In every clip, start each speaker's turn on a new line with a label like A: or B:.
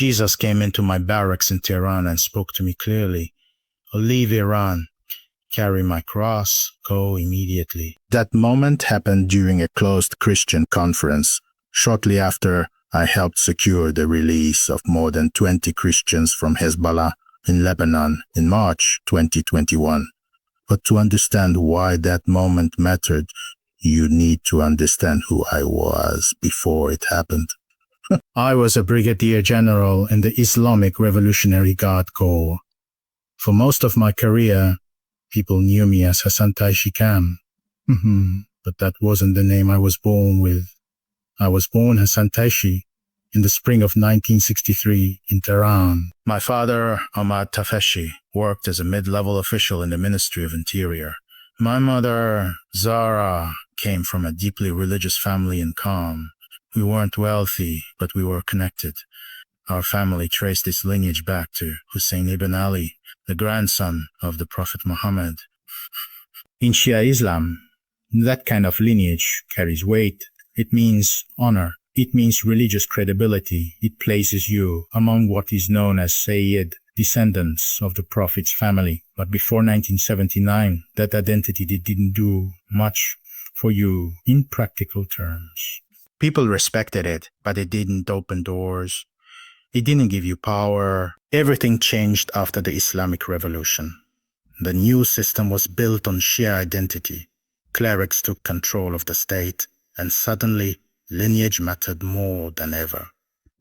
A: Jesus came into my barracks in Tehran and spoke to me clearly. Leave Iran. Carry my cross. Go immediately. That moment happened during a closed Christian conference. Shortly after, I helped secure the release of more than 20 Christians from Hezbollah in Lebanon in March 2021. But to understand why that moment mattered, you need to understand who I was before it happened. I was a Brigadier General in the Islamic Revolutionary Guard Corps. For most of my career, people knew me as Hassan Taishi Kam. But that wasn't the name I was born with. I was born Hassan Taishi in the spring of 1963 in Tehran. My father, Ahmad Tafeshi, worked as a mid-level official in the Ministry of Interior. My mother, Zara, came from a deeply religious family in Qom. We weren't wealthy, but we were connected. Our family traced its lineage back to Hussein ibn Ali, the grandson of the Prophet Muhammad. In Shia Islam, that kind of lineage carries weight. It means honor. It means religious credibility. It places you among what is known as Sayyid, descendants of the Prophet's family. But before 1979, that identity didn't do much for you in practical terms. People respected it, but it didn't open doors. It didn't give you power. Everything changed after the Islamic Revolution. The new system was built on Shia identity. Clerics took control of the state, and suddenly, lineage mattered more than ever.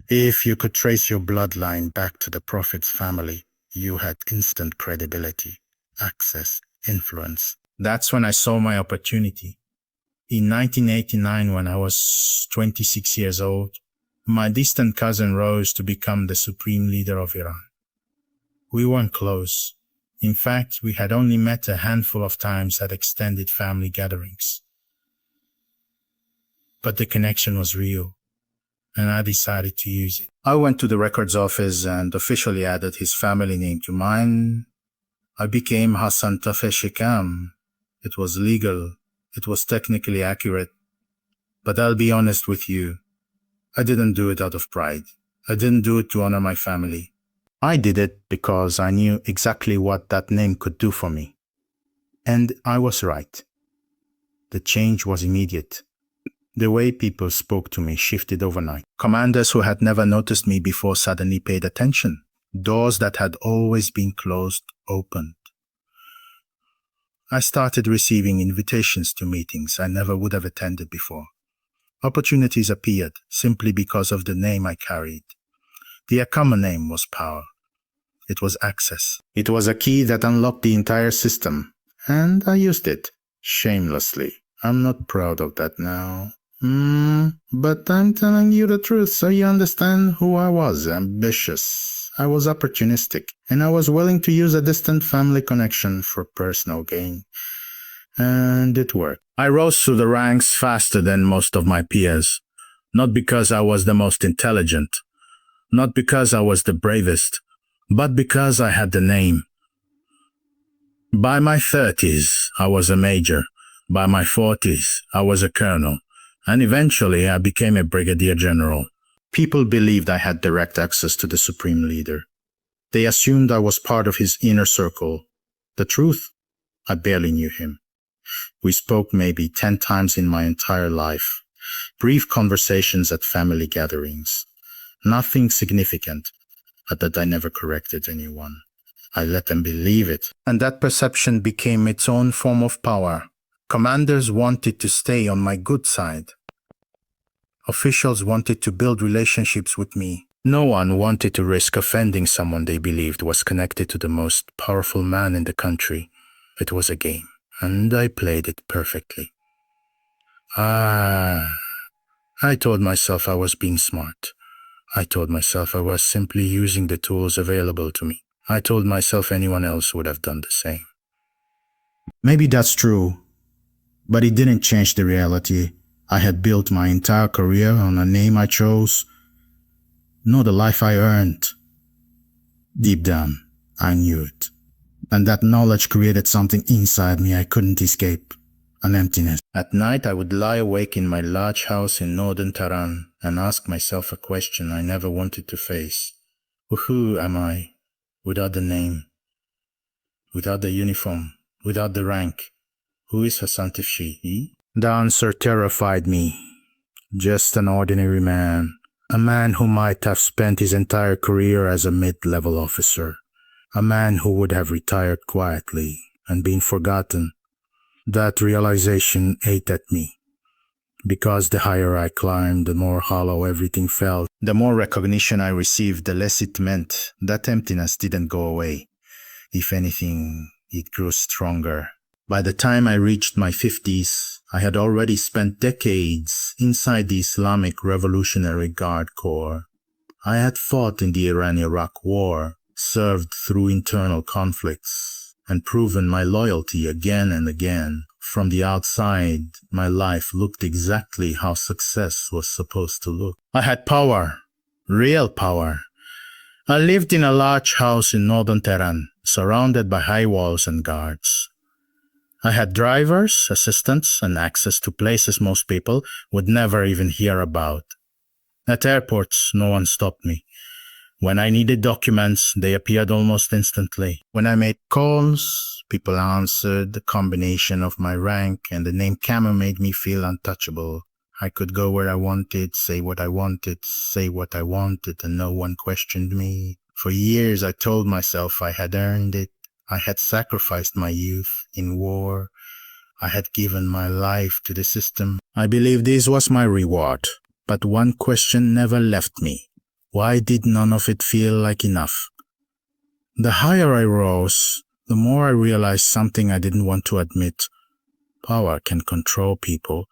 A: If you could trace your bloodline back to the Prophet's family, you had instant credibility, access, influence. That's when I saw my opportunity. In 1989, when I was 26 years old, my distant cousin rose to become the supreme leader of Iran. We weren't close. In fact, we had only met a handful of times at extended family gatherings. But the connection was real, and I decided to use it. I went to the records office and officially added his family name to mine. I became Hassan Tafeshi Kam. It was legal. It was technically accurate. But I'll be honest with you. I didn't do it out of pride. I didn't do it to honor my family. I did it because I knew exactly what that name could do for me. And I was right. The change was immediate. The way people spoke to me shifted overnight. Commanders who had never noticed me before suddenly paid attention. Doors that had always been closed opened. I started receiving invitations to meetings I never would have attended before. Opportunities appeared simply because of the name I carried. The common name was power. It was access. It was a key that unlocked the entire system, and I used it shamelessly. I'm not proud of that now. But I'm telling you the truth so you understand who I was. Ambitious. I was opportunistic, and I was willing to use a distant family connection for personal gain. And it worked. I rose through the ranks faster than most of my peers. Not because I was the most intelligent, not because I was the bravest, but because I had the name. By my 30s, I was a major. By my 40s, I was a colonel. And eventually, I became a brigadier general. People believed I had direct access to the supreme leader. They assumed I was part of his inner circle. The truth? I barely knew him. We spoke maybe 10 times in my entire life. Brief conversations at family gatherings. Nothing significant, but that I never corrected anyone. I let them believe it. And that perception became its own form of power. Commanders wanted to stay on my good side. Officials wanted to build relationships with me. No one wanted to risk offending someone they believed was connected to the most powerful man in the country. It was a game, and I played it perfectly. I told myself I was being smart. I told myself I was simply using the tools available to me. I told myself anyone else would have done the same. Maybe that's true, but it didn't change the reality. I had built my entire career on a name I chose, not the life I earned. Deep down, I knew it. And that knowledge created something inside me I couldn't escape, an emptiness. At night, I would lie awake in my large house in northern Tehran and ask myself a question I never wanted to face. Who am I without the name, without the uniform, without the rank? Who is Hassan Tifshi? The answer terrified me. Just an ordinary man. A man who might have spent his entire career as a mid-level officer. A man who would have retired quietly and been forgotten. That realization ate at me. Because the higher I climbed, the more hollow everything felt. The more recognition I received, the less it meant. That emptiness didn't go away. If anything, it grew stronger. By the time I reached my 50s, I had already spent decades inside the Islamic Revolutionary Guard Corps. I had fought in the Iran-Iraq War, served through internal conflicts, and proven my loyalty again and again. From the outside, my life looked exactly how success was supposed to look. I had power, real power. I lived in a large house in northern Tehran, surrounded by high walls and guards. I had drivers, assistants, and access to places most people would never even hear about. At airports, no one stopped me. When I needed documents, they appeared almost instantly. When I made calls, people answered. The combination of my rank and the name Khamenei made me feel untouchable. I could go where I wanted, say what I wanted, and no one questioned me. For years, I told myself I had earned it. I had sacrificed my youth in war. I had given my life to the system. I believed this was my reward. But one question never left me. Why did none of it feel like enough? The higher I rose, the more I realized something I didn't want to admit. Power can control people,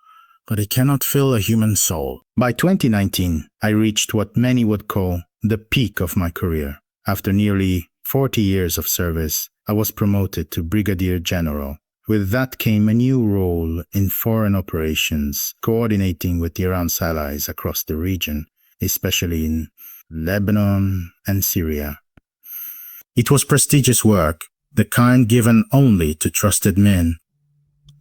A: but it cannot fill a human soul. By 2019, I reached what many would call the peak of my career. After nearly 40 years of service, I was promoted to Brigadier General. With that came a new role in foreign operations, coordinating with Iran's allies across the region, especially in Lebanon and Syria. It was prestigious work, the kind given only to trusted men.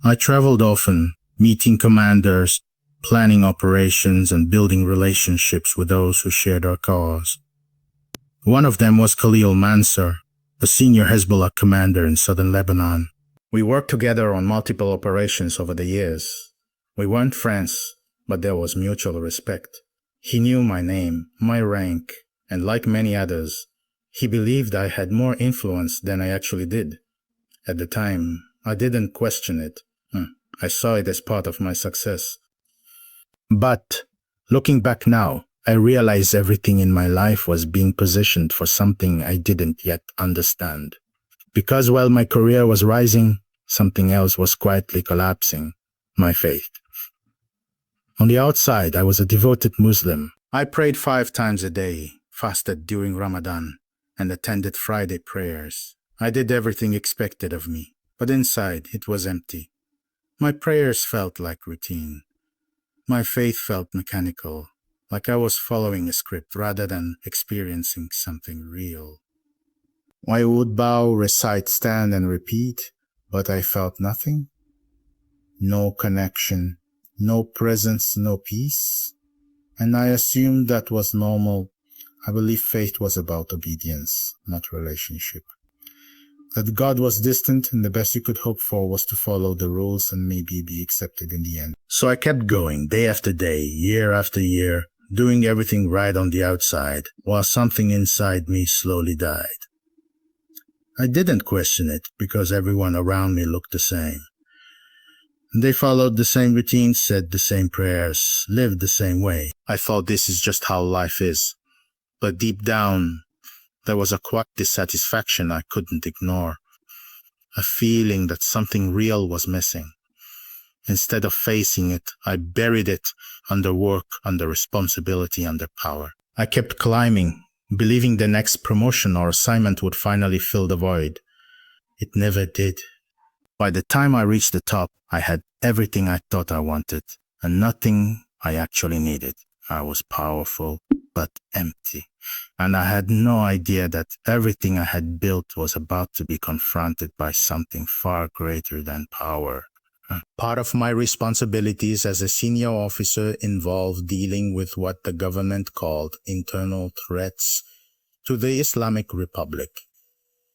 A: I traveled often, meeting commanders, planning operations, and building relationships with those who shared our cause. One of them was Khalil Mansour, a senior Hezbollah commander in southern Lebanon. We worked together on multiple operations over the years. We weren't friends, but there was mutual respect. He knew my name, my rank, and like many others, he believed I had more influence than I actually did. At the time, I didn't question it. I saw it as part of my success. But, looking back now, I realize everything in my life was being positioned for something I didn't yet understand. Because while my career was rising, something else was quietly collapsing: my faith. On the outside, I was a devoted Muslim. I prayed 5 times a day, fasted during Ramadan, and attended Friday prayers. I did everything expected of me, but inside it was empty. My prayers felt like routine. My faith felt mechanical, like I was following a script rather than experiencing something real. I would bow, recite, stand, and repeat, but I felt nothing. No connection, no presence, no peace. And I assumed that was normal. I believed faith was about obedience, not relationship. That God was distant and the best you could hope for was to follow the rules and maybe be accepted in the end. So I kept going, day after day, year after year, doing everything right on the outside, while something inside me slowly died. I didn't question it because everyone around me looked the same. They followed the same routines, said the same prayers, lived the same way. I thought this is just how life is. But deep down, there was a quiet dissatisfaction I couldn't ignore. A feeling that something real was missing. Instead of facing it, I buried it under work, under responsibility, under power. I kept climbing, believing the next promotion or assignment would finally fill the void. It never did. By the time I reached the top, I had everything I thought I wanted, and nothing I actually needed. I was powerful, but empty. And I had no idea that everything I had built was about to be confronted by something far greater than power. Part of my responsibilities as a senior officer involved dealing with what the government called internal threats, to the Islamic Republic.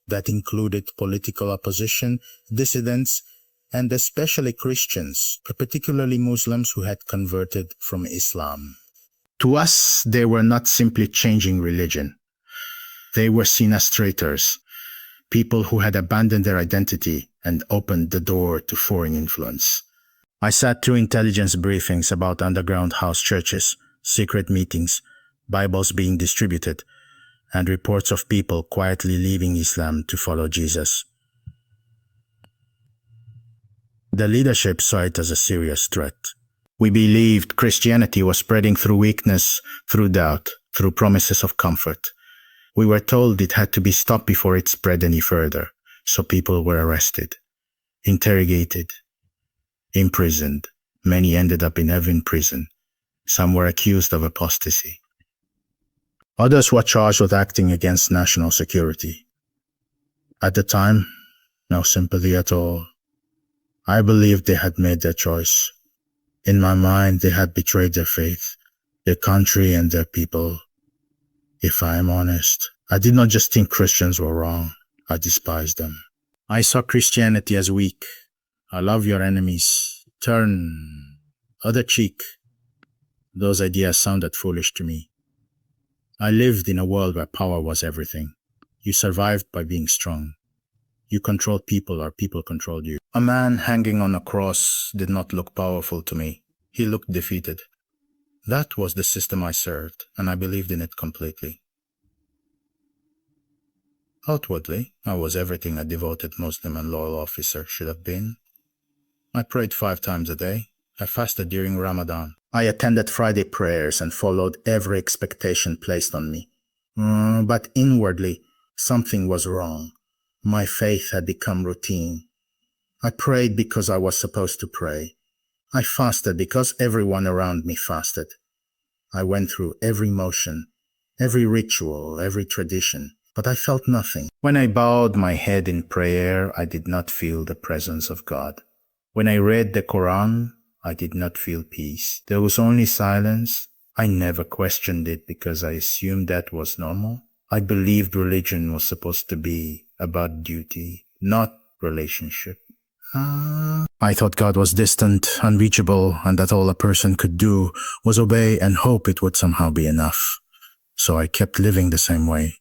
A: That included political opposition, dissidents, and especially Christians, particularly Muslims who had converted from Islam. To us, they were not simply changing religion. They were seen as traitors, people who had abandoned their identity and opened the door to foreign influence. I sat through intelligence briefings about underground house churches, secret meetings, Bibles being distributed, and reports of people quietly leaving Islam to follow Jesus. The leadership saw it as a serious threat. We believed Christianity was spreading through weakness, through doubt, through promises of comfort. We were told it had to be stopped before it spread any further, so people were arrested, interrogated, imprisoned. Many ended up in heaven prison. Some were accused of apostasy. Others were charged with acting against national security. At the time, no sympathy at all. I believed they had made their choice. In my mind, they had betrayed their faith, their country, and their people. If I am honest, I did not just think Christians were wrong. I despised them. I saw Christianity as weak. I love your enemies. Turn other cheek. Those ideas sounded foolish to me. I lived in a world where power was everything. You survived by being strong. You controlled people or people controlled you. A man hanging on a cross did not look powerful to me. He looked defeated. That was the system I served, and I believed in it completely. Outwardly, I was everything a devoted Muslim and loyal officer should have been. I prayed 5 times a day. I fasted during Ramadan. I attended Friday prayers and followed every expectation placed on me. But inwardly, something was wrong. My faith had become routine. I prayed because I was supposed to pray. I fasted because everyone around me fasted. I went through every motion, every ritual, every tradition, but I felt nothing. When I bowed my head in prayer, I did not feel the presence of God. When I read the Quran, I did not feel peace. There was only silence. I never questioned it because I assumed that was normal. I believed religion was supposed to be about duty, not relationship. I thought God was distant, unreachable, and that all a person could do was obey and hope it would somehow be enough. So I kept living the same way.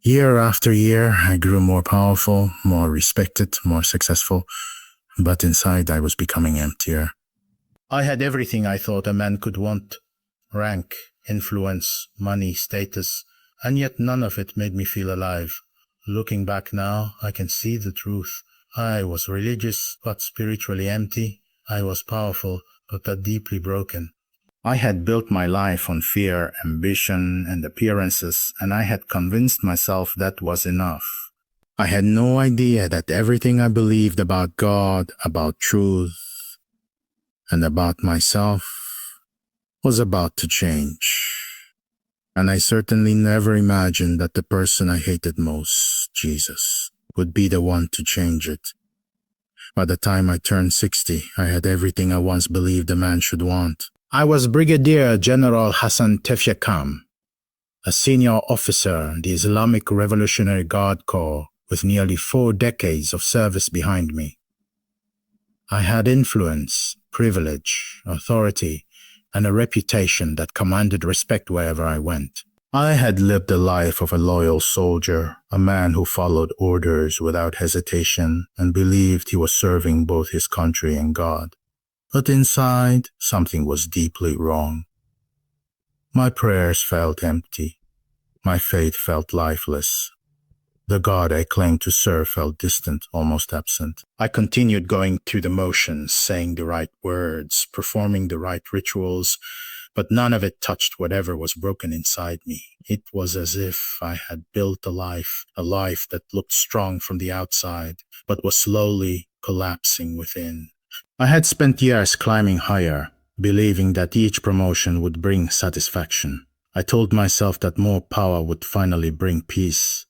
A: Year after year, I grew more powerful, more respected, more successful, but inside I was becoming emptier. I had everything I thought a man could want: rank, influence, money, status, and yet none of it made me feel alive. Looking back now, I can see the truth. I was religious, but spiritually empty. I was powerful, but deeply broken. I had built my life on fear, ambition, and appearances, and I had convinced myself that was enough. I had no idea that everything I believed about God, about truth, and about myself was about to change. And I certainly never imagined that the person I hated most, Jesus, would be the one to change it. By the time I turned 60, I had everything I once believed a man should want. I was Brigadier General Hassan Tefyakam, a senior officer in the Islamic Revolutionary Guard Corps with nearly 4 decades of service behind me. I had influence, privilege, authority, and a reputation that commanded respect wherever I went. I had lived the life of a loyal soldier, a man who followed orders without hesitation and believed he was serving both his country and God. But inside, something was deeply wrong. My prayers felt empty. My faith felt lifeless. The God I claimed to serve felt distant, almost absent. I continued going through the motions, saying the right words, performing the right rituals, but none of it touched whatever was broken inside me. It was as if I had built a life that looked strong from the outside, but was slowly collapsing within. I had spent years climbing higher, believing that each promotion would bring satisfaction. I told myself that more power would finally bring peace,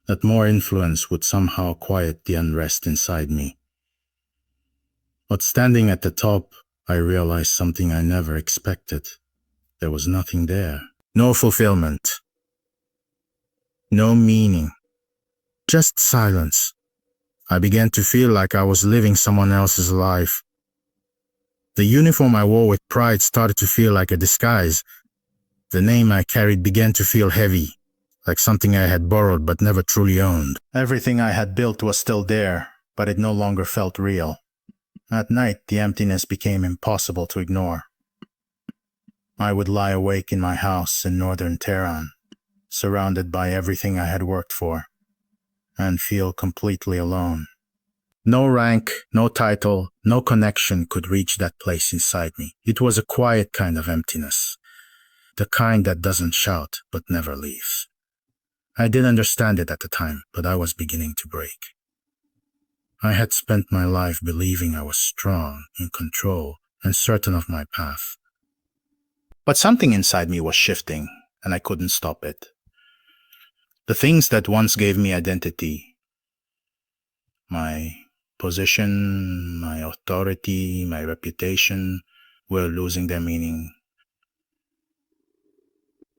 A: that more influence would somehow quiet the unrest inside me. But standing at the top, I realized something I never expected. There was nothing there. No fulfillment. No meaning. Just silence. I began to feel like I was living someone else's life. The uniform I wore with pride started to feel like a disguise. The name I carried began to feel heavy, like something I had borrowed but never truly owned. Everything I had built was still there, but it no longer felt real. At night, the emptiness became impossible to ignore. I would lie awake in my house in northern Tehran, surrounded by everything I had worked for, and feel completely alone. No rank, no title, no connection could reach that place inside me. It was a quiet kind of emptiness, the kind that doesn't shout but never leaves. I didn't understand it at the time, but I was beginning to break. I had spent my life believing I was strong, in control, and certain of my path. But something inside me was shifting, and I couldn't stop it. The things that once gave me identity, my position, my authority, my reputation, were losing their meaning.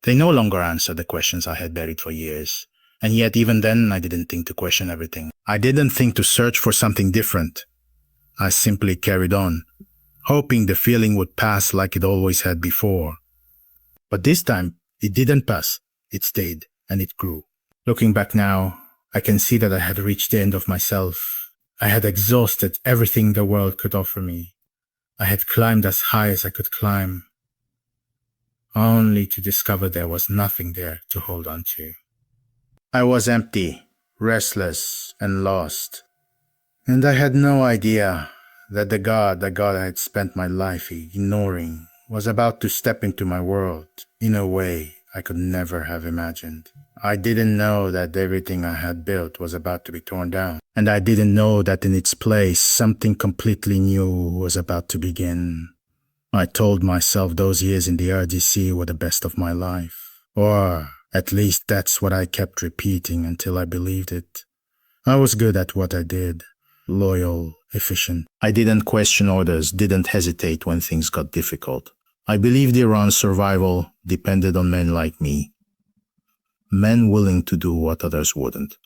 A: They no longer answered the questions I had buried for years. And yet even then, I didn't think to question everything. I didn't think to search for something different. I simply carried on, hoping the feeling would pass like it always had before. But this time, it didn't pass. It stayed, and it grew. Looking back now, I can see that I had reached the end of myself. I had exhausted everything the world could offer me. I had climbed as high as I could climb, only to discover there was nothing there to hold on to. I was empty, restless, and lost. And I had no idea that the God I had spent my life ignoring was about to step into my world in a way I could never have imagined. I didn't know that everything I had built was about to be torn down. And I didn't know that in its place, something completely new was about to begin. I told myself those years in the IRGC were the best of my life. Or at least that's what I kept repeating until I believed it. I was good at what I did. Loyal, efficient. I didn't question orders, didn't hesitate when things got difficult. I believed Iran's survival depended on men like me. Men willing to do what others wouldn't.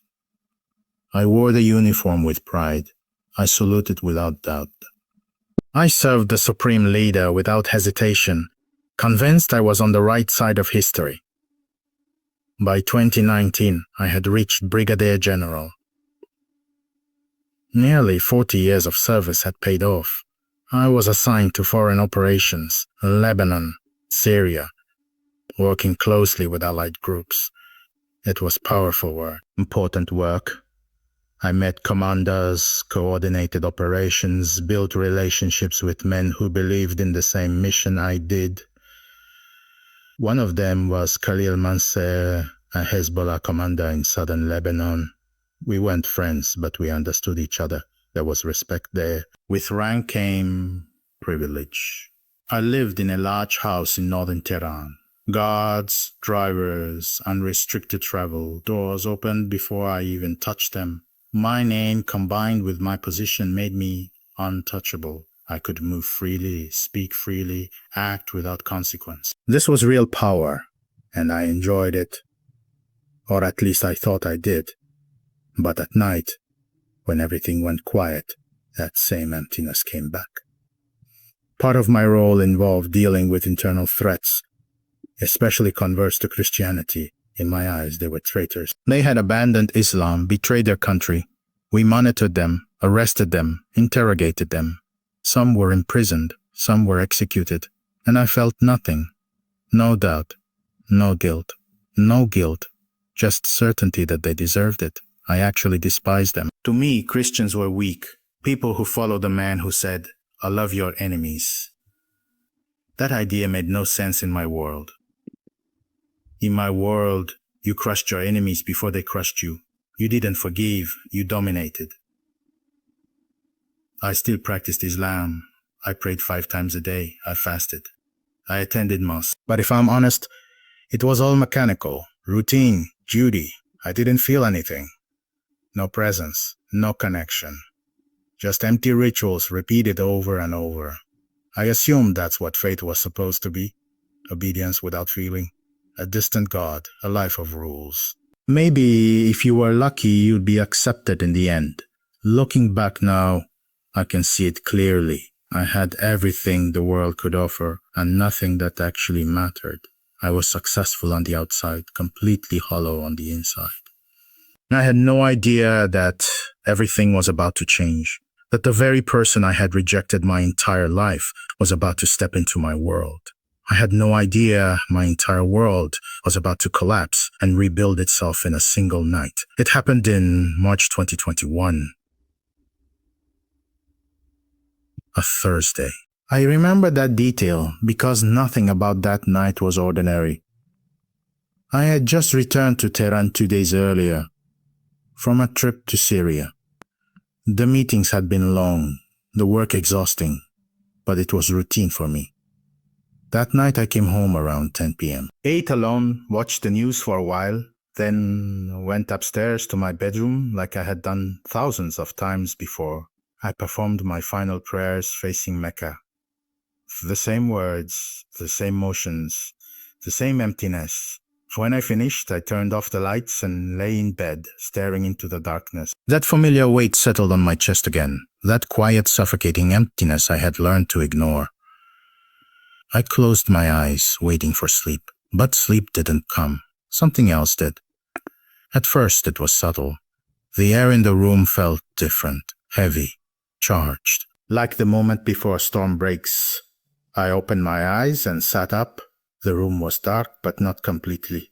A: I wore the uniform with pride. I saluted without doubt. I served the supreme leader without hesitation, convinced I was on the right side of history. By 2019, I had reached Brigadier General. Nearly 40 years of service had paid off. I was assigned to foreign operations, Lebanon, Syria, working closely with allied groups. It was powerful work, important work. I met commanders, coordinated operations, built relationships with men who believed in the same mission I did. One of them was Khalil Manser, a Hezbollah commander in southern Lebanon. We weren't friends, but we understood each other. There was respect there. With rank came privilege. I lived in a large house in northern Tehran. Guards, drivers, unrestricted travel, doors opened before I even touched them. My name combined with my position made me untouchable. I could move freely, speak freely, act without consequence. This was real power, and I enjoyed it. Or at least I thought I did. But at night, when everything went quiet, that same emptiness came back. Part of my role involved dealing with internal threats, especially converts to Christianity. In my eyes, they were traitors. They had abandoned Islam, betrayed their country. We monitored them, arrested them, interrogated them. Some were imprisoned, some were executed, and I felt nothing. No doubt, no guilt, just certainty that they deserved it. I actually despised them. To me, Christians were weak, people who followed the man who said, "I love your enemies." That idea made no sense in my world. In my world, you crushed your enemies before they crushed you. You didn't forgive, you dominated. I still practiced Islam. I prayed 5 times a day. I fasted. I attended mosque. But if I'm honest, it was all mechanical, routine, duty. I didn't feel anything. No presence, no connection. Just empty rituals repeated over and over. I assumed that's what faith was supposed to be. Obedience without feeling. A distant God, a life of rules. Maybe if you were lucky, you'd be accepted in the end. Looking back now, I can see it clearly. I had everything the world could offer and nothing that actually mattered. I was successful on the outside, completely hollow on the inside. I had no idea that everything was about to change, that the very person I had rejected my entire life was about to step into my world. I had no idea my entire world was about to collapse and rebuild itself in a single night. It happened in March 2021, a Thursday. I remember that detail because nothing about that night was ordinary. I had just returned to Tehran 2 days earlier from a trip to Syria. The meetings had been long, the work exhausting, but it was routine for me. That night I came home around 10 p.m. Ate alone, watched the news for a while, then went upstairs to my bedroom like I had done thousands of times before. I performed my final prayers facing Mecca. The same words, the same motions, the same emptiness. When I finished, I turned off the lights and lay in bed, staring into the darkness. That familiar weight settled on my chest again, that quiet, suffocating emptiness I had learned to ignore. I closed my eyes, waiting for sleep, but sleep didn't come. Something else did. At first, it was subtle. The air in the room felt different, heavy, charged. Like the moment before a storm breaks. I opened my eyes and sat up. The room was dark, but not completely.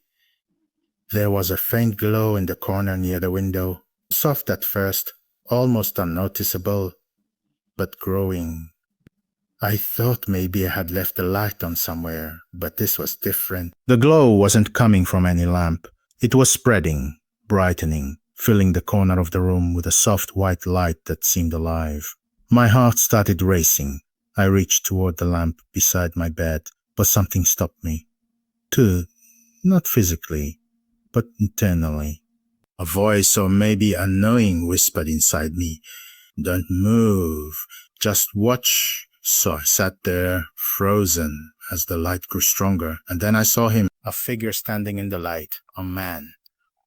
A: There was a faint glow in the corner near the window, soft at first, almost unnoticeable, but growing. I thought maybe I had left the light on somewhere, but this was different. The glow wasn't coming from any lamp. It was spreading, brightening, filling the corner of the room with a soft white light that seemed alive. My heart started racing. I reached toward the lamp beside my bed, but something stopped me. Not physically, but internally. A voice, or maybe a knowing, whispered inside me, "Don't move, just watch." So I sat there, frozen, as the light grew stronger, and then I saw him, a figure standing in the light, a man,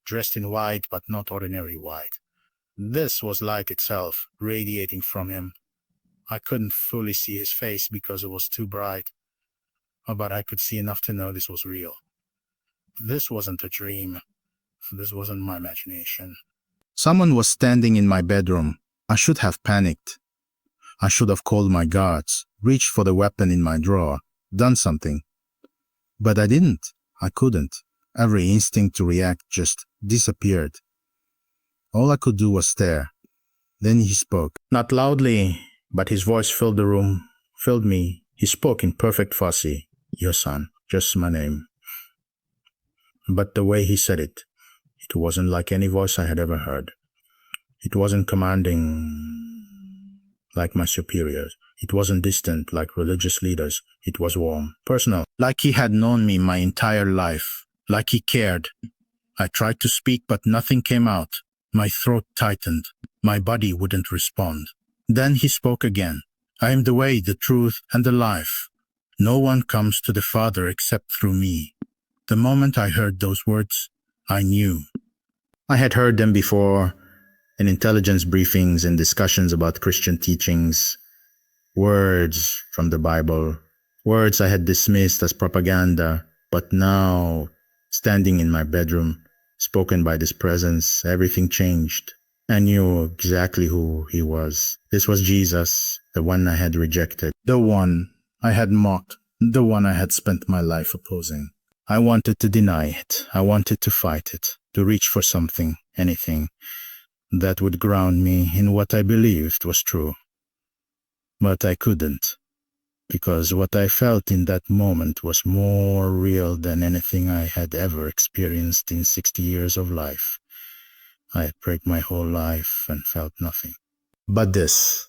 A: dressed in white but not ordinary white. This was light itself, radiating from him. I couldn't fully see his face because it was too bright, but I could see enough to know this was real. This wasn't a dream. This wasn't my imagination. Someone was standing in my bedroom. I should have panicked. I should have called my guards, reached for the weapon in my drawer, done something. But I didn't. I couldn't. Every instinct to react just disappeared. All I could do was stare. Then he spoke. Not loudly, but his voice filled the room, filled me. He spoke in perfect Farsi. "Your son," just my name. But the way he said it wasn't like any voice I had ever heard. It wasn't commanding like my superiors. It wasn't distant like religious leaders. It was warm, personal, like he had known me my entire life, like he cared. I tried to speak, but nothing came out. My throat tightened. My body wouldn't respond. Then he spoke again. "I am the way, the truth, and the life. No one comes to the Father except through me." The moment I heard those words, I knew. I had heard them before, in intelligence briefings and discussions about Christian teachings, words from the Bible, words I had dismissed as propaganda, but now, standing in my bedroom, spoken by this presence, everything changed. I knew exactly who he was. This was Jesus, the one I had rejected, the one I had mocked, the one I had spent my life opposing. I wanted to deny it. I wanted to fight it, to reach for something, anything, that would ground me in what I believed was true. But I couldn't, because what I felt in that moment was more real than anything I had ever experienced in 60 years of life. I had prayed my whole life and felt nothing. But this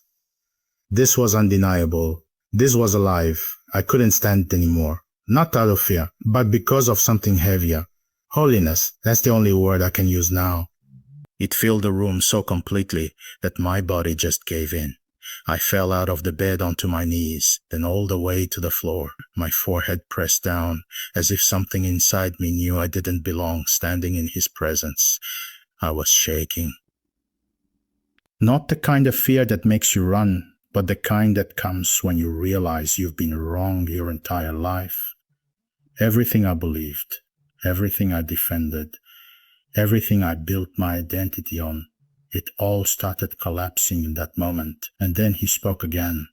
A: was undeniable. This was alive. I couldn't stand it anymore. Not out of fear, but because of something heavier. Holiness, that's the only word I can use now. It filled the room so completely that my body just gave in. I fell out of the bed onto my knees, then all the way to the floor, my forehead pressed down, as if something inside me knew I didn't belong standing in his presence. I was shaking. Not the kind of fear that makes you run, but the kind that comes when you realize you've been wrong your entire life. Everything I believed, everything I defended, everything I built my identity on, it all started collapsing in that moment. And then he spoke again.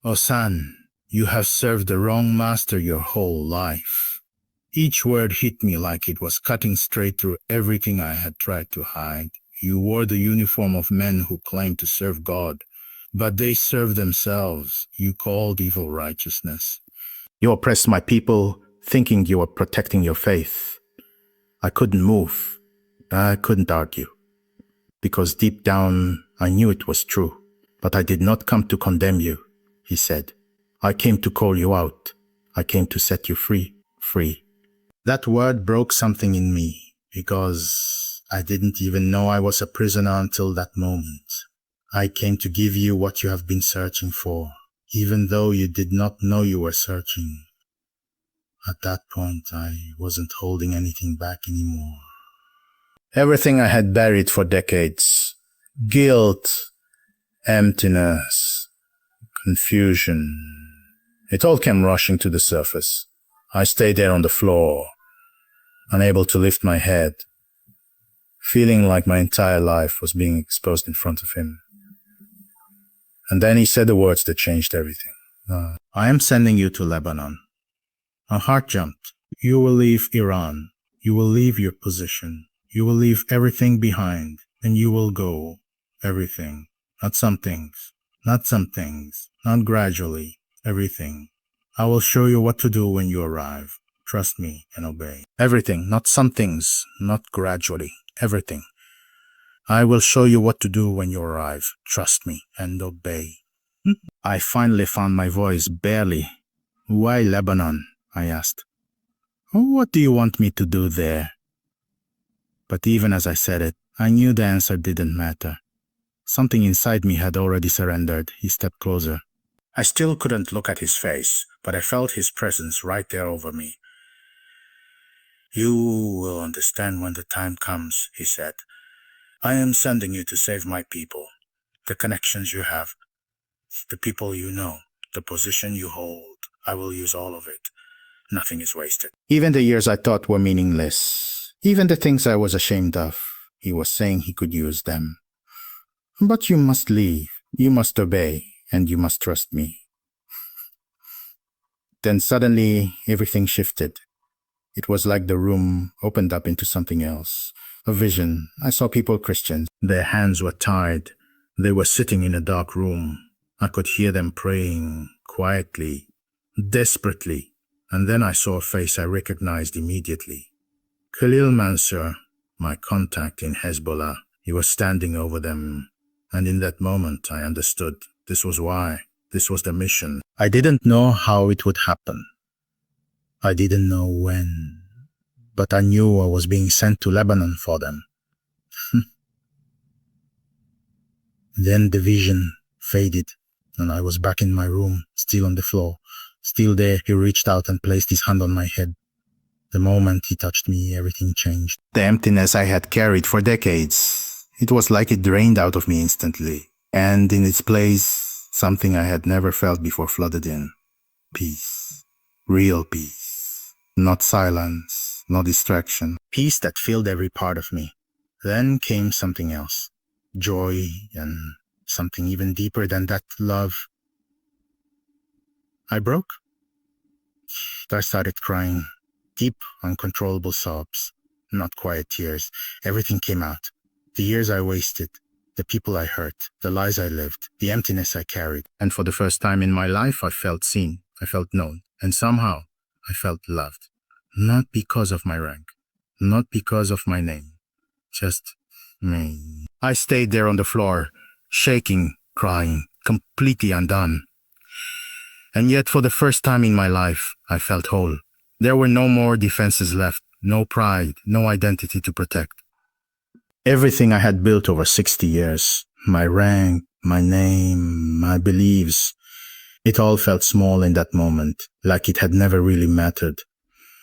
A: "Oh, son, you have served the wrong master your whole life." Each word hit me like it was cutting straight through everything I had tried to hide. You wore the uniform of men who claimed to serve God, but they served themselves. You called evil righteousness. You oppressed my people, thinking you were protecting your faith. I couldn't move. I couldn't argue. Because deep down, I knew it was true. But I did not come to condemn you, he said. I came to call you out. I came to set you free. Free. That word broke something in me, because I didn't even know I was a prisoner until that moment. I came to give you what you have been searching for, even though you did not know you were searching. At that point, I wasn't holding anything back anymore. Everything I had buried for decades, guilt, emptiness, confusion, it all came rushing to the surface. I stayed there on the floor, unable to lift my head, feeling like my entire life was being exposed in front of him. And then he said the words that changed everything. "I am sending you to Lebanon." My heart jumped. "You will leave Iran. You will leave your position. You will leave everything behind, and you will go. Everything. Not some things. Not some things. Not gradually. Everything. I will show you what to do when you arrive. Trust me and obey." Everything, not some things, not gradually. Everything. I will show you what to do when you arrive. Trust me and obey. I finally found my voice, barely. "Why Lebanon?" I asked. "What do you want me to do there?" But even as I said it, I knew the answer didn't matter. Something inside me had already surrendered. He stepped closer. I still couldn't look at his face, but I felt his presence right there over me. "You will understand when the time comes," he said. "I am sending you to save my people, the connections you have, the people you know, the position you hold. I will use all of it. Nothing is wasted." Even the years I thought were meaningless, even the things I was ashamed of, he was saying he could use them. "But you must leave, you must obey, and you must trust me." Then suddenly, everything shifted. It was like the room opened up into something else. A vision. I saw people Christians. Their hands were tied. They were sitting in a dark room. I could hear them praying, quietly, desperately. And then I saw a face I recognized immediately. Khalil Mansour, my contact in Hezbollah. He was standing over them. And in that moment, I understood. This was why. This was the mission. I didn't know how it would happen. I didn't know when. But I knew I was being sent to Lebanon for them. Then the vision faded, and I was back in my room, still on the floor. Still there, he reached out and placed his hand on my head. The moment he touched me, everything changed. The emptiness I had carried for decades, it was like it drained out of me instantly. And in its place, something I had never felt before flooded in. Peace. Real peace. Not silence, no distraction. Peace that filled every part of me. Then came something else. Joy and something even deeper than that, love. I broke. I started crying. Deep, uncontrollable sobs. Not quiet tears. Everything came out. The years I wasted. The people I hurt. The lies I lived. The emptiness I carried. And for the first time in my life, I felt seen. I felt known. And somehow, I felt loved. Not because of my rank. Not because of my name. Just me. I stayed there on the floor, shaking, crying, completely undone. And yet for the first time in my life, I felt whole. There were no more defenses left, no pride, no identity to protect. Everything I had built over 60 years, my rank, my name, my beliefs. It all felt small in that moment, like it had never really mattered.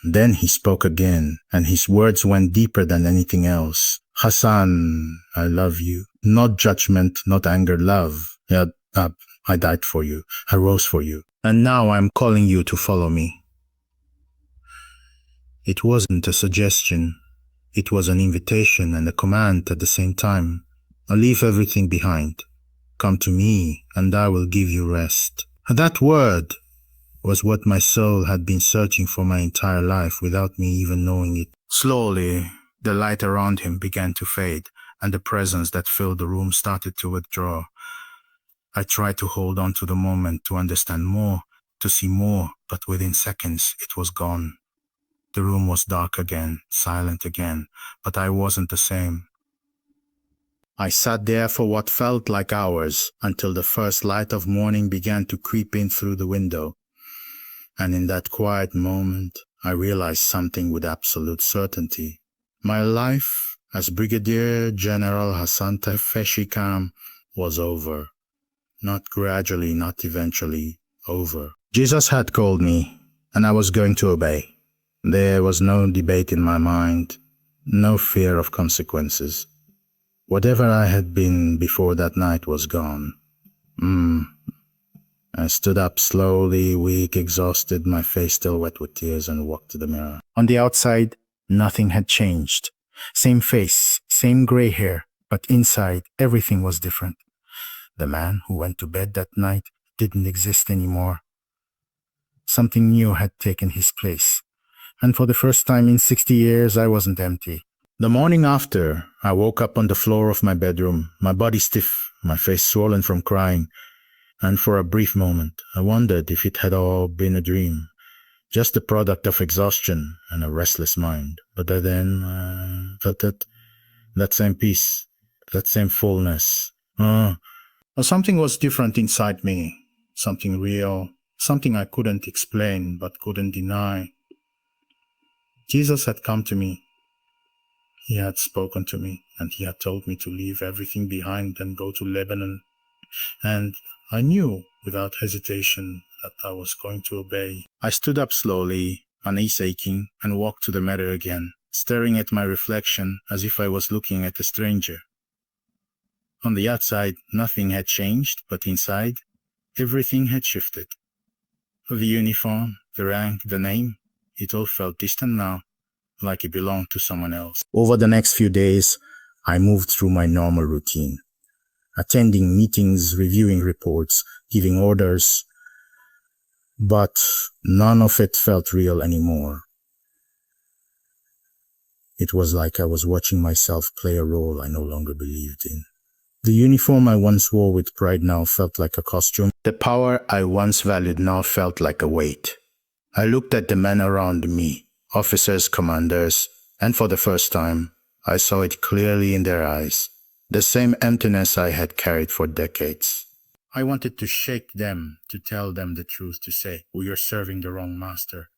A: Then he spoke again, and his words went deeper than anything else. Hassan, I love you. Not judgment, not anger, love. Yeah, I died for you. I rose for you. And now I'm calling you to follow me. It wasn't a suggestion. It was an invitation and a command at the same time. Leave everything behind. Come to me, and I will give you rest. That word was what my soul had been searching for my entire life without me even knowing it. Slowly, the light around him began to fade, and the presence that filled the room started to withdraw. I tried to hold on to the moment, to understand more, to see more, but within seconds it was gone. The room was dark again, silent again, but I wasn't the same. I sat there for what felt like hours, until the first light of morning began to creep in through the window. And in that quiet moment, I realized something with absolute certainty. My life as Brigadier General Hassan Tafeshikam was over. Not gradually, not eventually, over. Jesus had called me, and I was going to obey. There was no debate in my mind, no fear of consequences. Whatever I had been before that night was gone. I stood up slowly, weak, exhausted, my face still wet with tears, and walked to the mirror. On the outside, nothing had changed. Same face, same gray hair, but inside, everything was different. The man who went to bed that night didn't exist anymore. Something new had taken his place. And for the first time in 60 years, I wasn't empty. The morning after, I woke up on the floor of my bedroom, my body stiff, my face swollen from crying. And for a brief moment, I wondered if it had all been a dream, just the product of exhaustion and a restless mind. But then, felt that same peace, that same fullness. Something was different inside me, something real, something I couldn't explain but couldn't deny. Jesus had come to me. He had spoken to me, and he had told me to leave everything behind and go to Lebanon. And I knew without hesitation that I was going to obey. I stood up slowly, my knees aching, and walked to the mirror again, staring at my reflection as if I was looking at a stranger. On the outside, nothing had changed, but inside, everything had shifted. The uniform, the rank, the name, it all felt distant now, like it belonged to someone else. Over the next few days, I moved through my normal routine, attending meetings, reviewing reports, giving orders, but none of it felt real anymore. It was like I was watching myself play a role I no longer believed in. The uniform I once wore with pride now felt like a costume. The power I once valued now felt like a weight. I looked at the men around me, officers, commanders, and for the first time, I saw it clearly in their eyes. The same emptiness I had carried for decades. I wanted to shake them, to tell them the truth, to say, "We are serving the wrong master."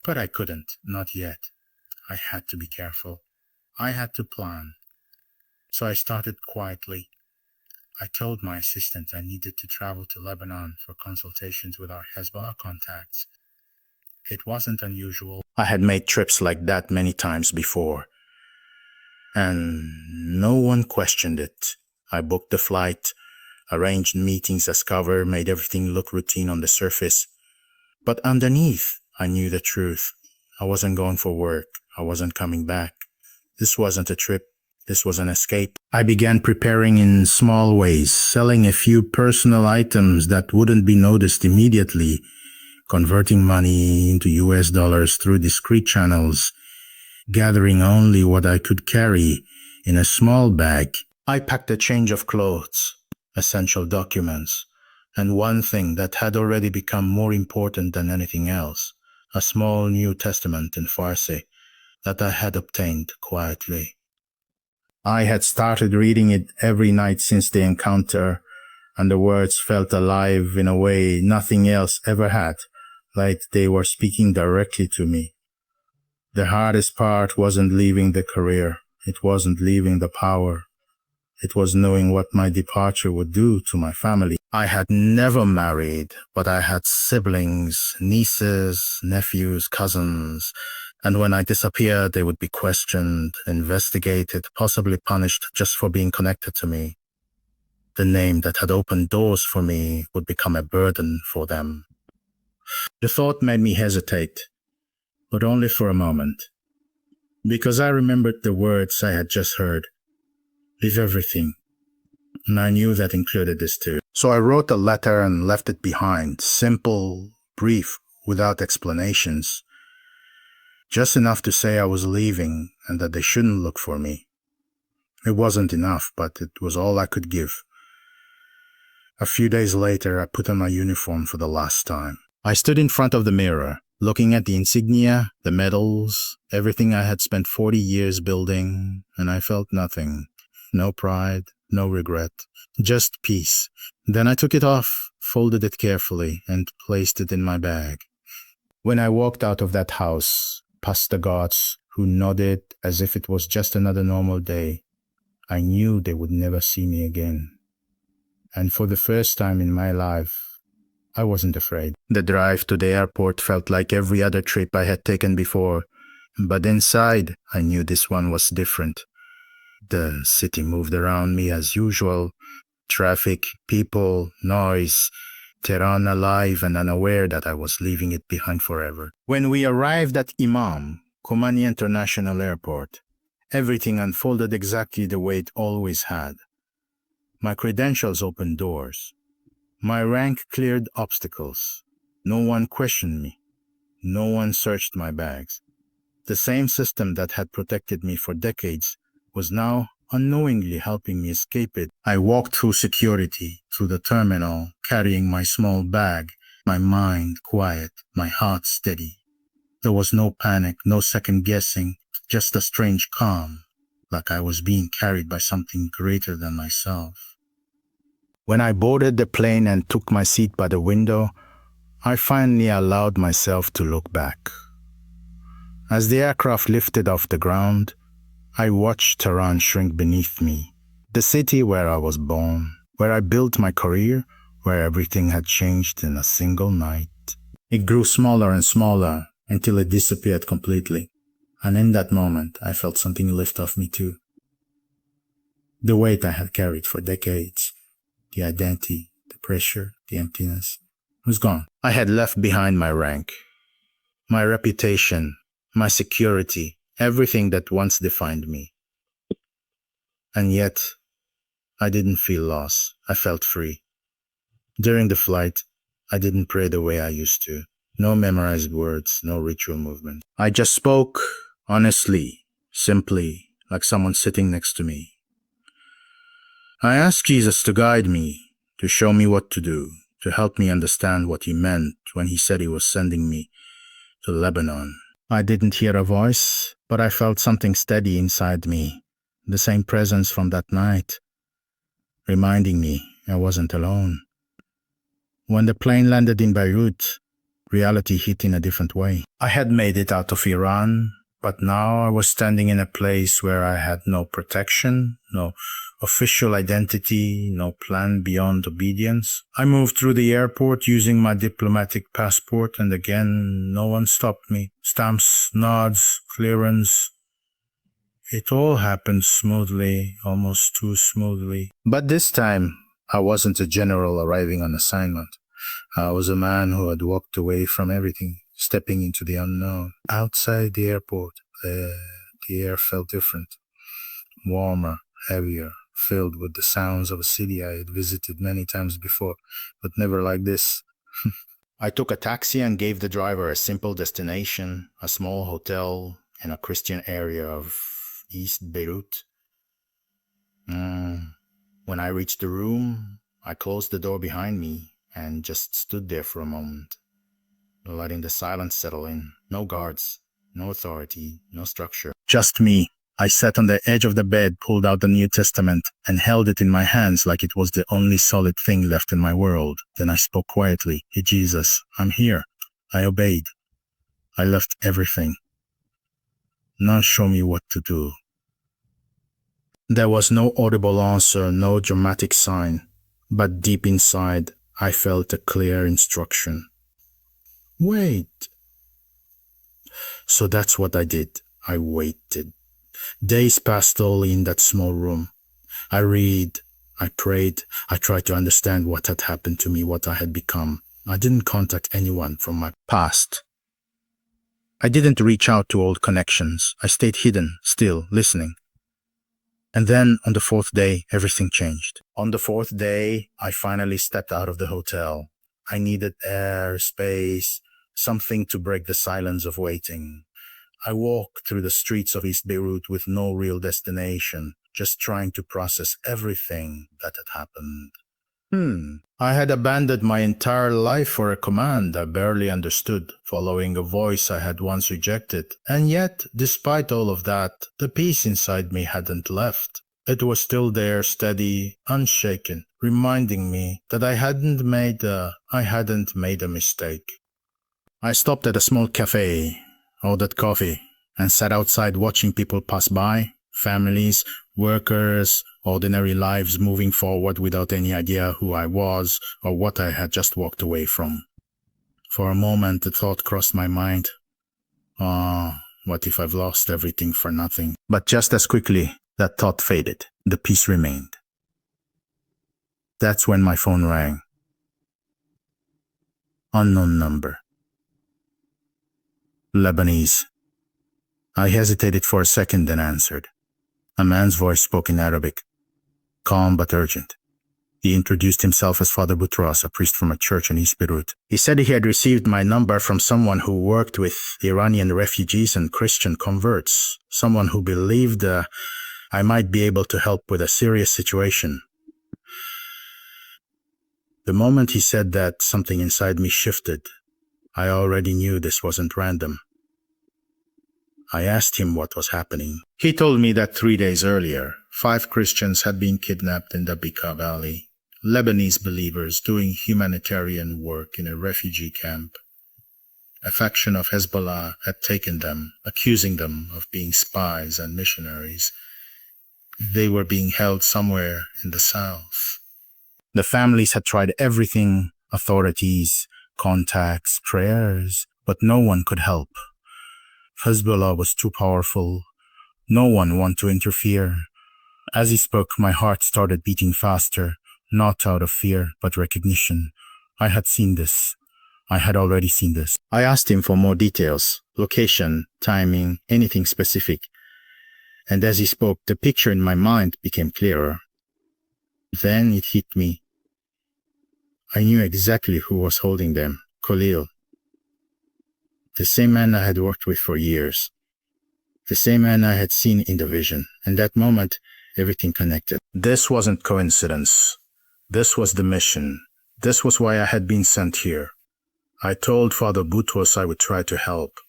A: But I couldn't, not yet. I had to be careful. I had to plan. So I started quietly. I told my assistant I needed to travel to Lebanon for consultations with our Hezbollah contacts. It wasn't unusual. I had made trips like that many times before, and no one questioned it. I booked the flight, arranged meetings as cover, made everything look routine on the surface. But underneath, I knew the truth. I wasn't going for work. I wasn't coming back. This wasn't a trip. This was an escape. I began preparing in small ways, selling a few personal items that wouldn't be noticed immediately, converting money into US dollars through discreet channels, gathering only what I could carry in a small bag. I packed a change of clothes, essential documents, and one thing that had already become more important than anything else, a small New Testament in Farsi that I had obtained quietly. I had started reading it every night since the encounter, and the words felt alive in a way nothing else ever had, like they were speaking directly to me. The hardest part wasn't leaving the career. It wasn't leaving the power. It was knowing what my departure would do to my family. I had never married, but I had siblings, nieces, nephews, cousins, and when I disappeared, they would be questioned, investigated, possibly punished just for being connected to me. The name that had opened doors for me would become a burden for them. The thought made me hesitate, but only for a moment, because I remembered the words I had just heard. Leave everything. And I knew that included this too. So I wrote a letter and left it behind, simple, brief, without explanations. Just enough to say I was leaving and that they shouldn't look for me. It wasn't enough, but it was all I could give. A few days later, I put on my uniform for the last time. I stood in front of the mirror, looking at the insignia, the medals, everything I had spent 40 years building, and I felt nothing. No pride, no regret, just peace. Then I took it off, folded it carefully, and placed it in my bag. When I walked out of that house, past the guards who nodded as if it was just another normal day, I knew they would never see me again. And for the first time in my life, I wasn't afraid. The drive to the airport felt like every other trip I had taken before, but inside, I knew this one was different. The city moved around me as usual. Traffic, people, noise, Tehran alive and unaware that I was leaving it behind forever. When we arrived at Imam, Khamenei International Airport, everything unfolded exactly the way it always had. My credentials opened doors. My rank cleared obstacles. No one questioned me. No one searched my bags. The same system that had protected me for decades was now unknowingly helping me escape it. I walked through security, through the terminal, carrying my small bag, my mind quiet, my heart steady. There was no panic, no second guessing, just a strange calm, like I was being carried by something greater than myself. When I boarded the plane and took my seat by the window, I finally allowed myself to look back. As the aircraft lifted off the ground, I watched Tehran shrink beneath me. The city where I was born, where I built my career, where everything had changed in a single night. It grew smaller and smaller until it disappeared completely. And in that moment, I felt something lift off me too. The weight I had carried for decades, the identity, the pressure, the emptiness, was gone. I had left behind my rank, my reputation, my security, everything that once defined me. And yet, I didn't feel lost. I felt free. During the flight, I didn't pray the way I used to. No memorized words, no ritual movement. I just spoke honestly, simply, like someone sitting next to me. I asked Jesus to guide me, to show me what to do, to help me understand what he meant when he said he was sending me to Lebanon. I didn't hear a voice, but I felt something steady inside me, the same presence from that night, reminding me I wasn't alone. When the plane landed in Beirut, reality hit in a different way. I had made it out of Iran, but now I was standing in a place where I had no protection, no official identity, no plan beyond obedience. I moved through the airport using my diplomatic passport, and again, no one stopped me. Stamps, nods, clearance. It all happened smoothly, almost too smoothly. But this time, I wasn't a general arriving on assignment. I was a man who had walked away from everything, stepping into the unknown. Outside the airport, the air felt different, warmer, heavier, filled with the sounds of a city I had visited many times before, but never like this. I took a taxi and gave the driver a simple destination, a small hotel in a Christian area of East Beirut. When I reached the room, I closed the door behind me and just stood there for a moment, letting the silence settle in. No guards, no authority, no structure. Just me. I sat on the edge of the bed, pulled out the New Testament, and held it in my hands like it was the only solid thing left in my world. Then I spoke quietly. Hey, Jesus, I'm here. I obeyed. I left everything. Now show me what to do. There was no audible answer, no dramatic sign, but deep inside, I felt a clear instruction. Wait. So that's what I did. I waited. Days passed slowly in that small room. I read, I prayed, I tried to understand what had happened to me, what I had become. I didn't contact anyone from my past. I didn't reach out to old connections. I stayed hidden, still, listening. And then, on the fourth day, everything changed. On the fourth day, I finally stepped out of the hotel. I needed air, space, something to break the silence of waiting. I walked through the streets of East Beirut with no real destination, just trying to process everything that had happened. I had abandoned my entire life for a command I barely understood, following a voice I had once rejected. And yet, despite all of that, the peace inside me hadn't left. It was still there, steady, unshaken, reminding me that I hadn't made a mistake. I stopped at a small cafe, ordered coffee, and sat outside watching people pass by, families, workers, ordinary lives moving forward without any idea who I was or what I had just walked away from. For a moment, the thought crossed my mind, what if I've lost everything for nothing? But just as quickly, that thought faded. The peace remained. That's when my phone rang. Unknown number. Lebanese. I hesitated for a second, then answered. A man's voice spoke in Arabic, calm but urgent. He introduced himself as Father Boutros, a priest from a church in East Beirut. He said he had received my number from someone who worked with Iranian refugees and Christian converts, someone who believed I might be able to help with a serious situation. The moment he said that, something inside me shifted. I already knew this wasn't random. I asked him what was happening. He told me that 3 days earlier, 5 Christians had been kidnapped in the Bekaa Valley, Lebanese believers doing humanitarian work in a refugee camp. A faction of Hezbollah had taken them, accusing them of being spies and missionaries. They were being held somewhere in the south. The families had tried everything, authorities, contacts, prayers, but no one could help. Hezbollah was too powerful. No one wanted to interfere. As he spoke, my heart started beating faster, not out of fear, but recognition. I had seen this. I had already seen this. I asked him for more details, location, timing, anything specific. And as he spoke, the picture in my mind became clearer. Then it hit me. I knew exactly who was holding them. Khalil. The same man I had worked with for years. The same man I had seen in the vision. In that moment, everything connected. This wasn't coincidence. This was the mission. This was why I had been sent here. I told Father Boutros I would try to help.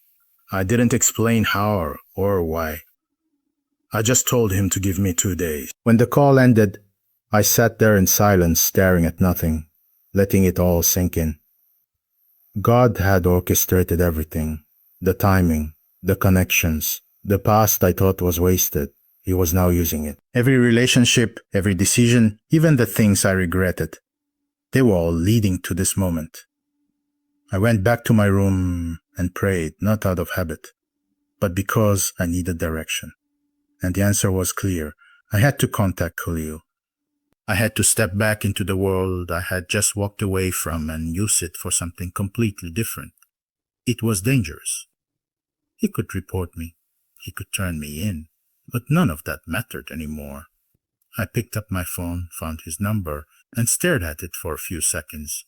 A: I didn't explain how or why. I just told him to give me 2 days. When the call ended, I sat there in silence, staring at nothing, letting it all sink in. God had orchestrated everything. The timing, the connections, the past I thought was wasted. He was now using it. Every relationship, every decision, even the things I regretted, they were all leading to this moment. I went back to my room and prayed, not out of habit, but because I needed direction. And the answer was clear. I had to contact Khalil. I had to step back into the world I had just walked away from and use it for something completely different. It was dangerous. He could report me. He could turn me in. But none of that mattered anymore. I picked up my phone, found his number, and stared at it for a few seconds.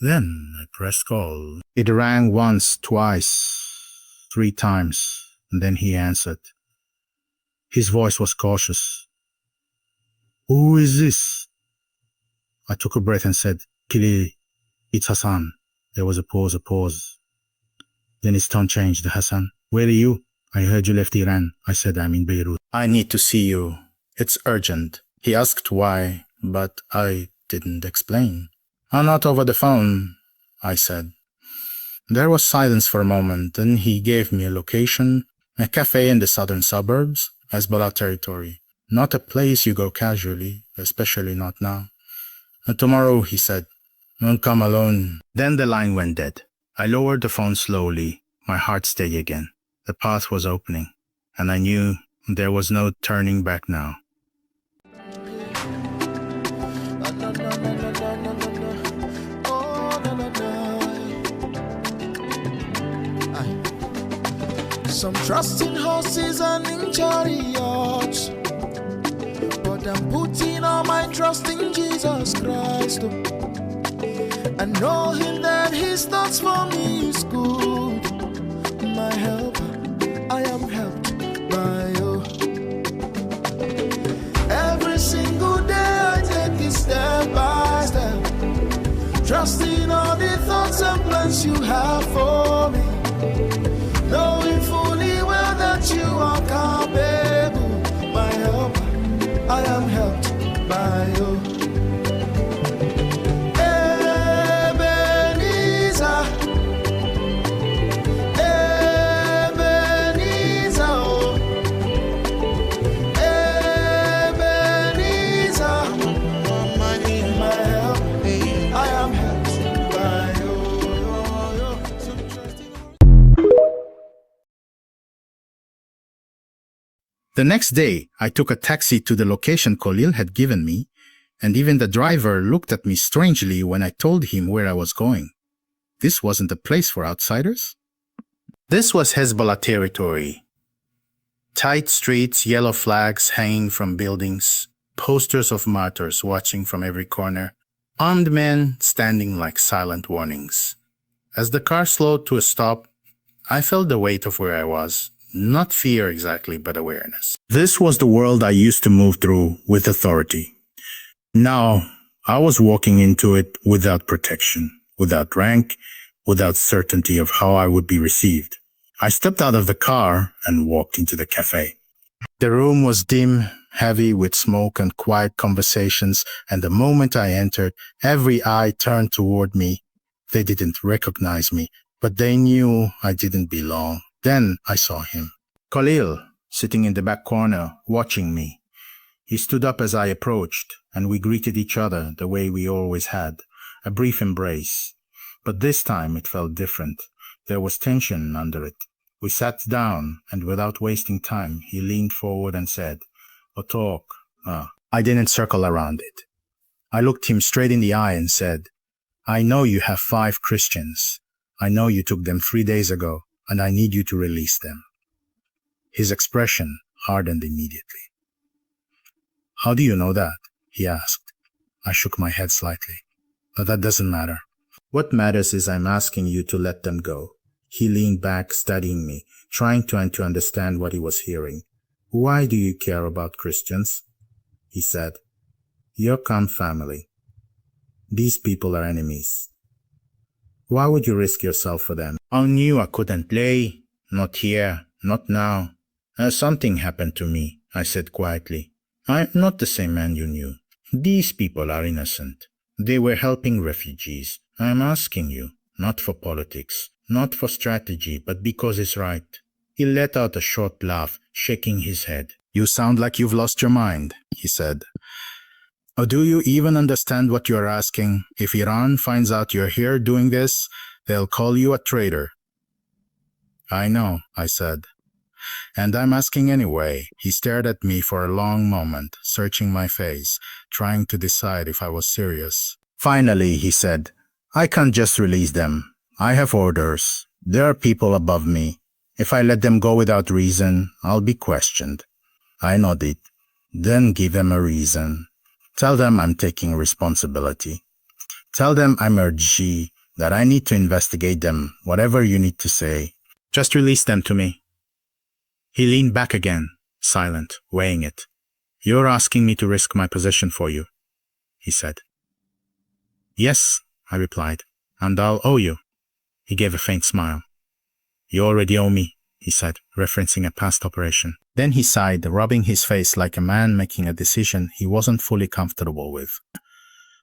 A: Then I pressed call. It rang once, twice, 3 times, and then he answered. His voice was cautious. Who is this? I took a breath and said, Kili, it's Hassan. There was a pause. Then his tone changed. Hassan, where are you? I heard you left Iran. I said, I'm in Beirut. I need to see you. It's urgent. He asked why, but I didn't explain. Not over the phone, I said. There was silence for a moment. Then he gave me a location, a cafe in the southern suburbs, Hezbollah territory. Not a place you go casually, especially not now. And tomorrow, he said, don't come alone. Then the line went dead. I lowered the phone slowly, my heart steady again. The path was opening, and I knew there was no turning back now.
B: Some trust in horses and in chariots, but I'm putting all my trust in Jesus Christ, and knowing that his thoughts for me is good. My helper, I am helped by you. Every single day I take it step by step, trusting all the thoughts and plans you have for me, knowing fully well that you are capable. My helper, I am helped by you.
A: The next day, I took a taxi to the location Khalil had given me, and even the driver looked at me strangely when I told him where I was going. This wasn't a place for outsiders. This was Hezbollah territory. Tight streets, yellow flags hanging from buildings, posters of martyrs watching from every corner, armed men standing like silent warnings. As the car slowed to a stop, I felt the weight of where I was. Not fear exactly, but awareness. This was the world I used to move through with authority. Now, I was walking into it without protection, without rank, without certainty of how I would be received. I stepped out of the car and walked into the cafe. The room was dim, heavy with smoke and quiet conversations, and the moment I entered, every eye turned toward me. They didn't recognize me, but they knew I didn't belong. Then I saw him. Khalil, sitting in the back corner, watching me. He stood up as I approached, and we greeted each other the way we always had, a brief embrace. But this time it felt different. There was tension under it. We sat down, and without wasting time, he leaned forward and said, "A talk." I didn't circle around it. I looked him straight in the eye and said, "I know you have 5 Christians. I know you took them 3 days ago. And I need you to release them." His expression hardened immediately. "How do you know that?" he asked. I shook my head slightly. "But that doesn't matter. What matters is I'm asking you to let them go." He leaned back, studying me, trying to understand what he was hearing. "Why do you care about Christians?" he said. "You're Khan family. These people are enemies. Why would you risk yourself for them?" I knew I couldn't lay. "Not here, not now." "Something happened to me," I said quietly. "I'm not the same man you knew. These people are innocent. They were helping refugees. I'm asking you, not for politics, not for strategy, but because it's right." He let out a short laugh, shaking his head. "You sound like you've lost your mind," he said. "Or do you even understand what you're asking? If Iran finds out you're here doing this, they'll call you a traitor." "I know," I said. "And I'm asking anyway." He stared at me for a long moment, searching my face, trying to decide if I was serious. Finally, he said, "I can't just release them. I have orders. There are people above me. If I let them go without reason, I'll be questioned." I nodded. "Then give them a reason. Tell them I'm taking responsibility. Tell them I'm IRGC, that I need to investigate them, whatever you need to say. Just release them to me." He leaned back again, silent, weighing it. "You're asking me to risk my position for you," he said. "Yes," I replied, "and I'll owe you." He gave a faint smile. "You already owe me," he said, referencing a past operation. Then he sighed, rubbing his face like a man making a decision he wasn't fully comfortable with.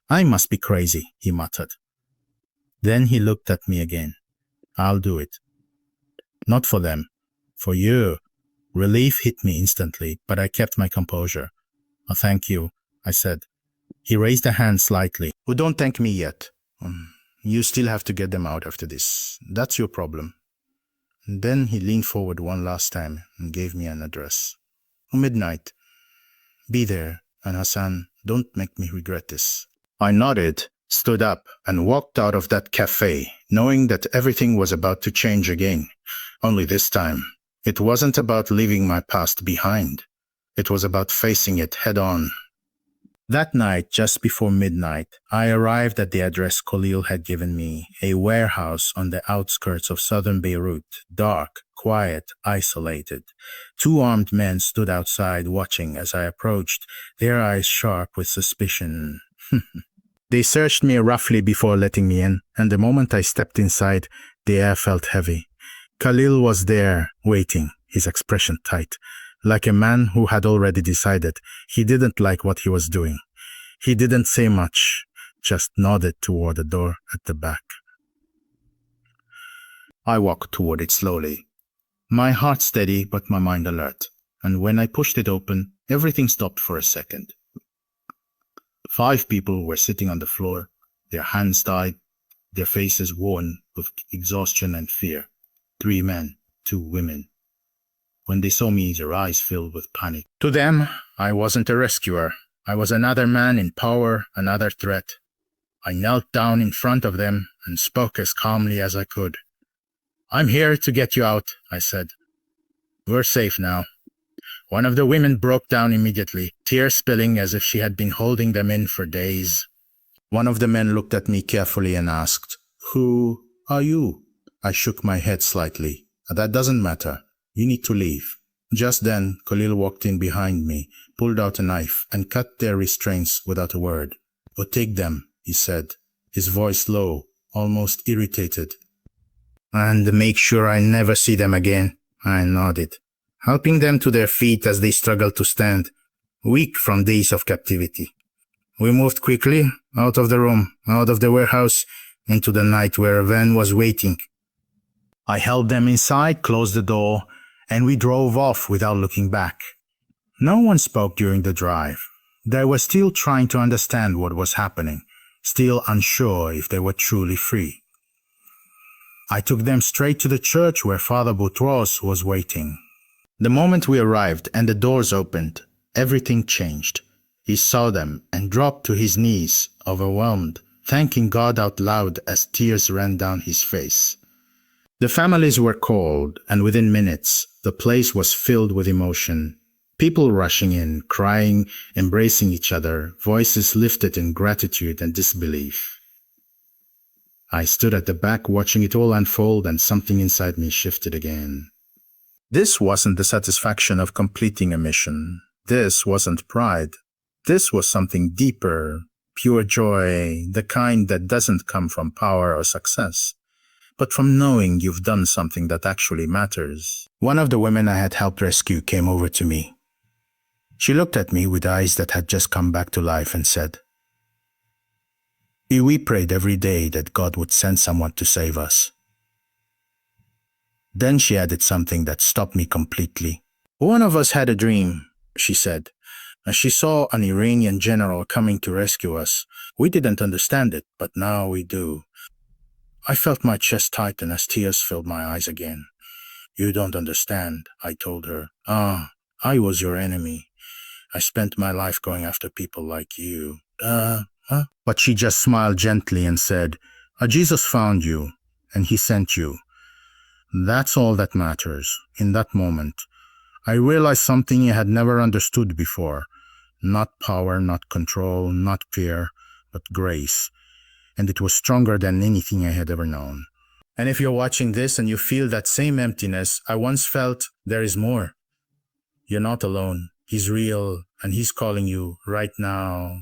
A: "I must be crazy," he muttered. Then he looked at me again. "I'll do it. Not for them. For you." Relief hit me instantly, but I kept my composure. Thank you, I said. He raised a hand slightly. Oh, don't thank me yet. You still have to get them out after this. That's your problem. And then he leaned forward one last time and gave me an address. Midnight. Be there, and Hassan, don't make me regret this. I nodded, stood up, and walked out of that cafe, knowing that everything was about to change again. Only this time, it wasn't about leaving my past behind. It was about facing it head-on. That night, just before midnight, I arrived at the address Khalil had given me, a warehouse on the outskirts of southern Beirut, dark, quiet, isolated. 2 armed men stood outside watching as I approached, their eyes sharp with suspicion. They searched me roughly before letting me in, and the moment I stepped inside, the air felt heavy. Khalil was there, waiting, his expression tight. Like a man who had already decided he didn't like what he was doing. He didn't say much, just nodded toward the door at the back. I walked toward it slowly, my heart steady but my mind alert, and when I pushed it open, everything stopped for a second. 5 people were sitting on the floor, their hands tied, their faces worn with exhaustion and fear. 3 men, 2 women. When they saw me, their eyes filled with panic. To them, I wasn't a rescuer. I was another man in power, another threat. I knelt down in front of them and spoke as calmly as I could. I'm here to get you out, I said. We're safe now. One of the women broke down immediately, tears spilling as if she had been holding them in for days. One of the men looked at me carefully and asked, Who are you? I shook my head slightly. That doesn't matter. You need to leave. Just then, Khalil walked in behind me, pulled out a knife, and cut their restraints without a word. Oh, take them, he said, his voice low, almost irritated. And make sure I never see them again, I nodded, helping them to their feet as they struggled to stand, weak from days of captivity. We moved quickly, out of the room, out of the warehouse, into the night where a van was waiting. I held them inside, closed the door, and we drove off without looking back. No one spoke during the drive. They were still trying to understand what was happening, still unsure if they were truly free. I took them straight to the church where Father Boutros was waiting. The moment we arrived and the doors opened, everything changed. He saw them and dropped to his knees, overwhelmed, thanking God out loud as tears ran down his face. The families were called, and within minutes, the place was filled with emotion. People rushing in, crying, embracing each other, voices lifted in gratitude and disbelief. I stood at the back watching it all unfold, and something inside me shifted again. This wasn't the satisfaction of completing a mission. This wasn't pride. This was something deeper, pure joy, the kind that doesn't come from power or success, but from knowing you've done something that actually matters. One of the women I had helped rescue came over to me. She looked at me with eyes that had just come back to life and said, We prayed every day that God would send someone to save us. Then she added something that stopped me completely. One of us had a dream, she said, and she saw an Iranian general coming to rescue us. We didn't understand it, but now we do. I felt my chest tighten as tears filled my eyes again. You don't understand, I told her. I was your enemy. I spent my life going after people like you. But she just smiled gently and said, Jesus found you, and he sent you. That's all that matters. In that moment, I realized something I had never understood before. Not power, not control, not fear, but grace. And it was stronger than anything I had ever known. And if you're watching this and you feel that same emptiness I once felt, there is more. You're not alone. He's real, and he's calling you right now.